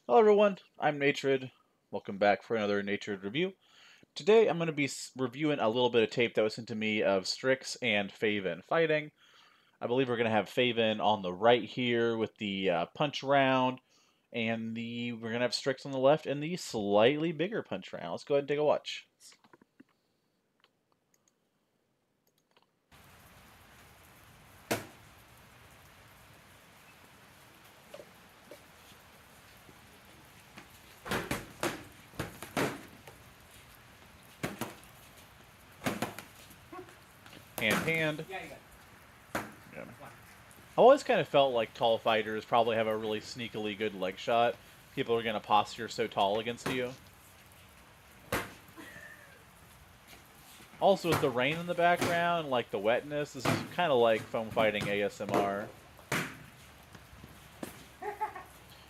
Hello everyone, I'm Natred. Welcome back for another Natred review. Today I'm going to be reviewing a little bit of tape that was sent to me of Strix and Faven fighting. I believe we're going to have Faven on the right here with the punch round, and we're going to have Strix on the left and the slightly bigger punch round. Let's go ahead and take a watch. Hand. Yeah. I always kind of felt like tall fighters probably have a really sneakily good leg shot. People are going to posture so tall against you. Also, with the rain in the background, like the wetness, this is kind of like foam fighting ASMR.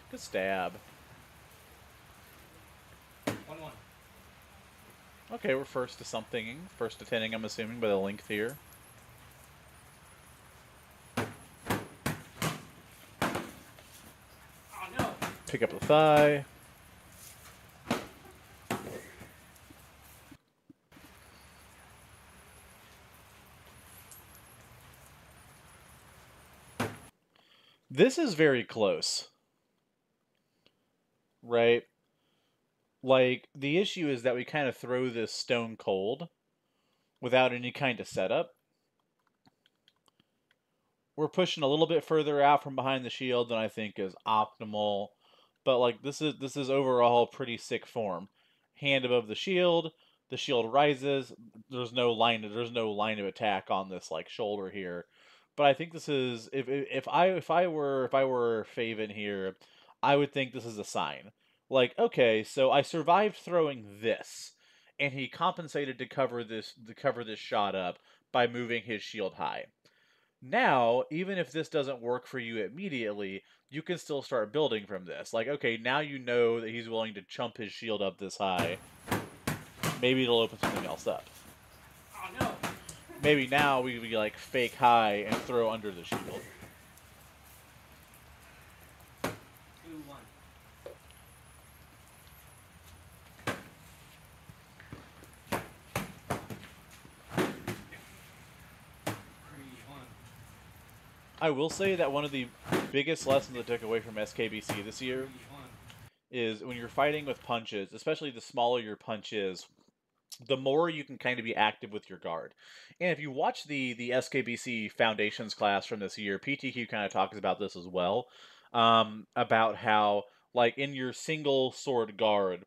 Good stab. 1-1. Okay, we're first to something. First to 10ing, I'm assuming, by the length here. Oh no! Pick up the thigh. This is very close. Right? Like, the issue is that we kind of throw this stone cold without any kind of setup. We're pushing a little bit further out from behind the shield than I think is optimal. But like this is overall pretty sick form. Hand above the shield rises. There's no line of attack on this like shoulder here. But I think this is if I were Faven here, I would think this is a sign. Like, okay, so I survived throwing this, and he compensated to cover this shot up by moving his shield high. Now, even if this doesn't work for you immediately, you can still start building from this. Like, okay, now you know that he's willing to chump his shield up this high. Maybe it'll open something else up. Oh no! Maybe now we like fake high and throw under the shield. 2-1. I will say that one of the biggest lessons I took away from SKBC this year is when you're fighting with punches, especially the smaller your punch is, the more you can kind of be active with your guard. And if you watch the SKBC Foundations class from this year, PTQ kind of talks about this as well, about how, like, in your single sword guard,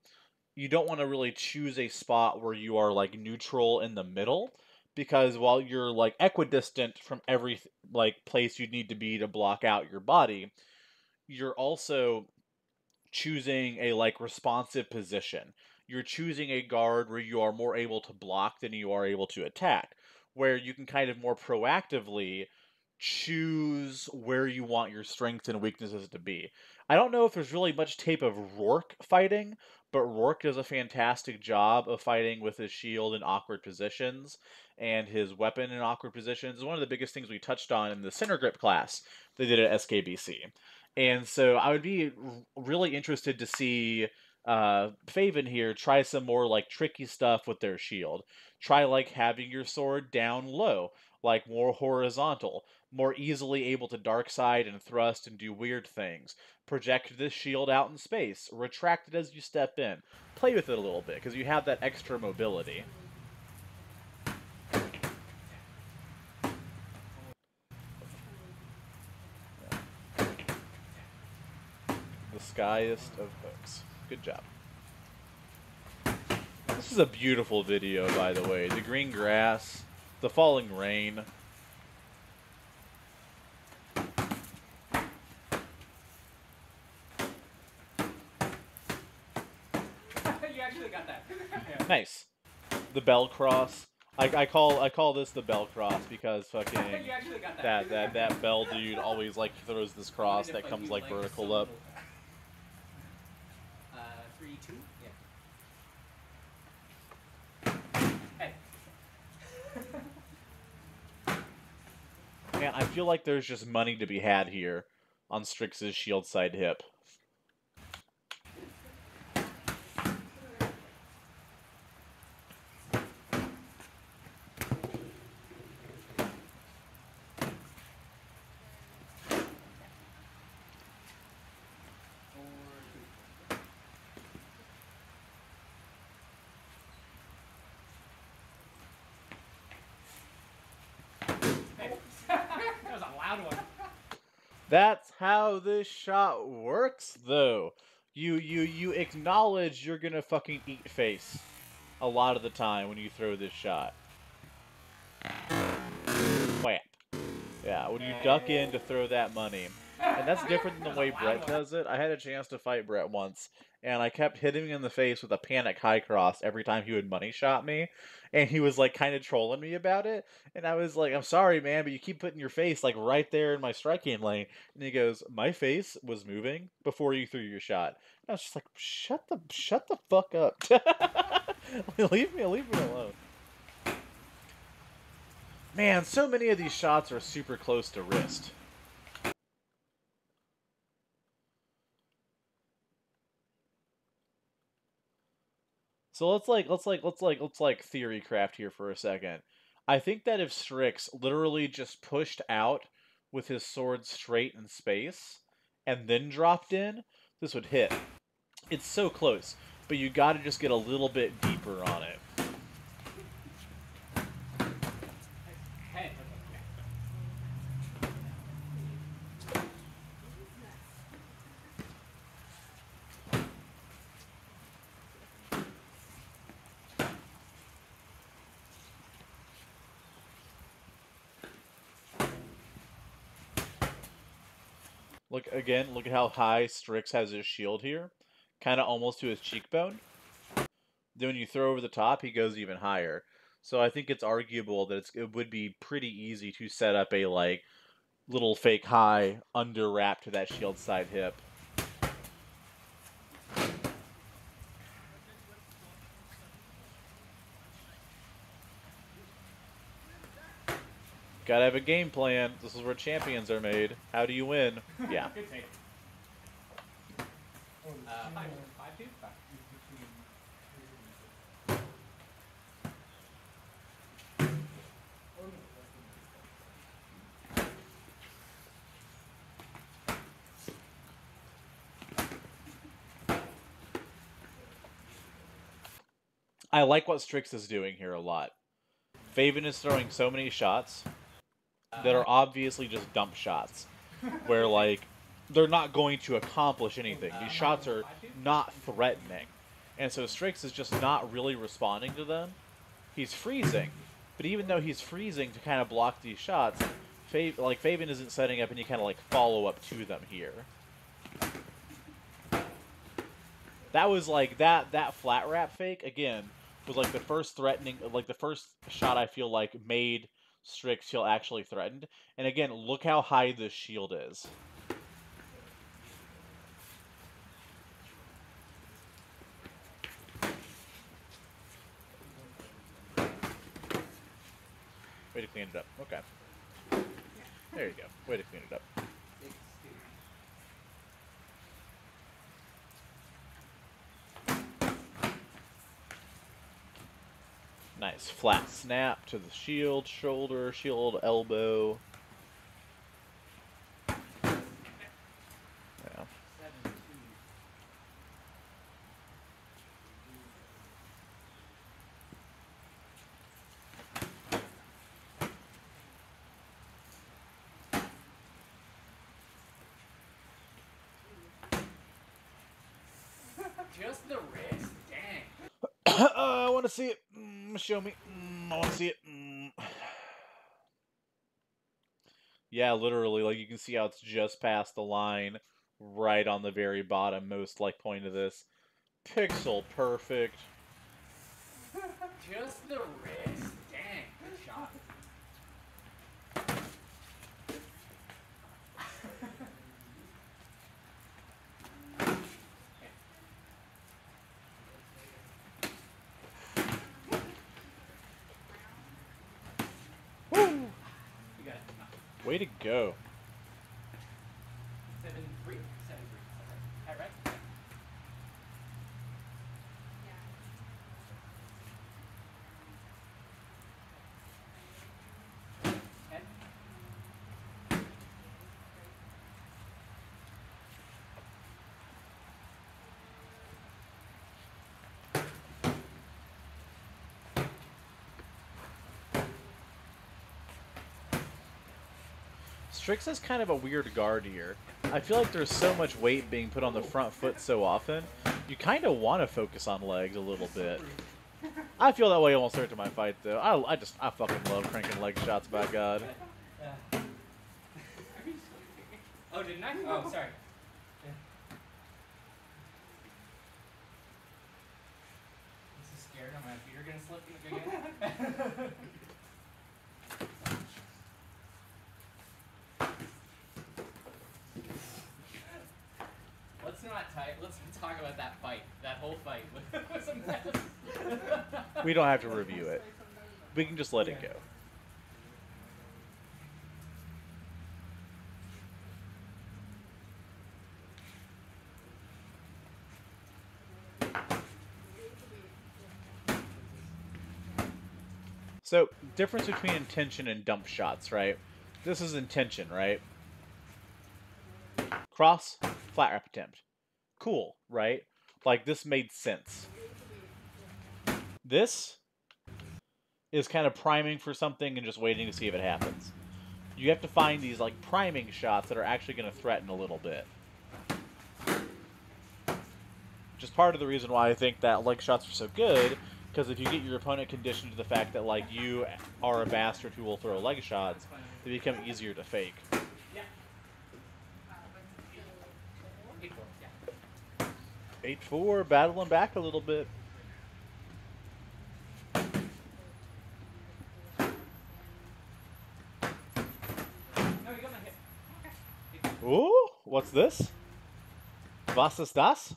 you don't want to really choose a spot where you are, like, neutral in the middle, because while you're, like, equidistant from every, like, place you need to be to block out your body, you're also choosing a like responsive position. You're choosing a guard where you are more able to block than you are able to attack, where you can kind of more proactively choose where you want your strengths and weaknesses to be. I don't know if there's really much tape of Rourke fighting, but Rourke does a fantastic job of fighting with his shield in awkward positions and his weapon in awkward positions. It's one of the biggest things we touched on in the center grip class they did at SKBC. And so I would be really interested to see Faven here try some more like tricky stuff with their shield. Try like having your sword down low, like more horizontal, more easily able to dark side and thrust and do weird things. Project this shield out in space, retract it as you step in. Play with it a little bit because you have that extra mobility. The skyest of hooks. Good job. This is a beautiful video, by the way. The green grass, the falling rain. You actually got that. Nice. The bell cross. I call this the bell cross because fucking You actually got that. that bell dude always like throws this cross that comes like vertical up. 3-2. Yeah. Hey. Man, I feel like there's just money to be had here on Strix's shield side hip. on one. That's how this shot works, though. You acknowledge you're gonna fucking eat face a lot of the time when you throw this shot. Whap. Yeah, when you duck in to throw that money. And that's different than the way Brett does it. I had a chance to fight Brett once, and I kept hitting him in the face with a panic high cross every time he would money shot me. And he was like kind of trolling me about it. And I was like, I'm sorry, man, but you keep putting your face like right there in my striking lane. And he goes, my face was moving before you threw your shot. And I was just like, shut the fuck up. leave me alone. Man, so many of these shots are super close to wrist. So let's theory craft here for a second. I think that if Strix literally just pushed out with his sword straight in space and then dropped in, this would hit. It's so close, but you got to just get a little bit deeper on it. Head. Look at how high Strix has his shield here. Kind of almost to his cheekbone. Then when you throw over the top, he goes even higher. So I think it's arguable that it would be pretty easy to set up a, like, little fake high under wrap to that shield side hip. Gotta have a game plan. This is where champions are made. How do you win? Yeah. Good take. 5-2. I like what Strix is doing here a lot. Faven is throwing so many shots that are obviously just dump shots. Where, like, they're not going to accomplish anything. These shots are not threatening. And so Strix is just not really responding to them. He's freezing. But even though he's freezing to kind of block these shots, Faven isn't setting up any kind of, like, follow-up to them here. That was, like, that flat wrap fake, again, was, like, the first the first shot I feel like made Strix feel actually threatened. And again, look how high this shield is. Way to clean it up. Okay. There you go. Way to clean it up. Nice flat snap to the shield, shoulder, shield, elbow. Yeah. Just the wrist. Dang. I want to see it. Show me. I want to see it. Yeah, literally, like, you can see how it's just past the line, right on the very bottom most, like, point of this. Pixel perfect. Just the wrist. Dang. Good shot. Woo! You got it. Way to go. 7-3. 7-3. Right? Head. Strix has kind of a weird guard here. I feel like there's so much weight being put on the front foot so often, you kind of want to focus on legs a little bit. I feel that way almost every time I fight, though. I fucking love cranking leg shots, by God. Oh, didn't I? Oh, sorry. I'm so scared my feet are gonna slip again. Let's talk about that fight. That whole fight was a mess. We don't have to review it. We can just let it go. So, difference between intention and dump shots, right? This is intention, right? Cross, flat wrap attempt. Cool, right? Like, this made sense. This is kind of priming for something and just waiting to see if it happens. You have to find these, like, priming shots that are actually going to threaten a little bit. Which is part of the reason why I think that leg shots are so good, because if you get your opponent conditioned to the fact that, like, you are a bastard who will throw leg shots, they become easier to fake. Yeah. 8-4, yeah. 8-4, battling back a little bit. No, you got my hip. Ooh, what's this? Was ist das?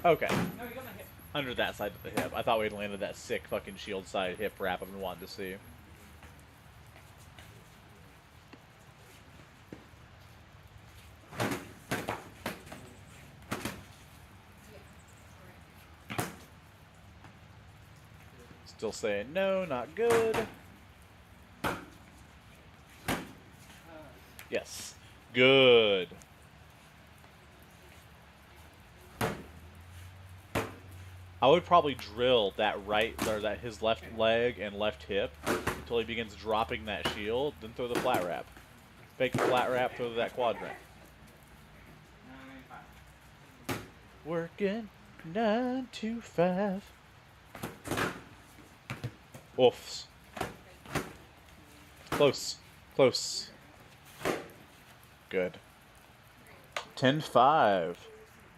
Okay. No, you got my hip. Under that side of the hip. I thought we'd landed that sick fucking shield side hip wrap I've been wanting to see. Still saying no, not good. Yes. Good. I would probably drill that his left leg and left hip until he begins dropping that shield, then throw the flat wrap. Fake the flat wrap, throw that quadrant. 9-5. Working 9 to 5. Oofs. Close. Close. Good. 10-5.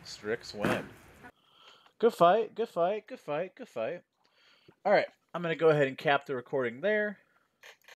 Strix win. Good fight, good fight, good fight, good fight. Alright, I'm going to go ahead and cap the recording there.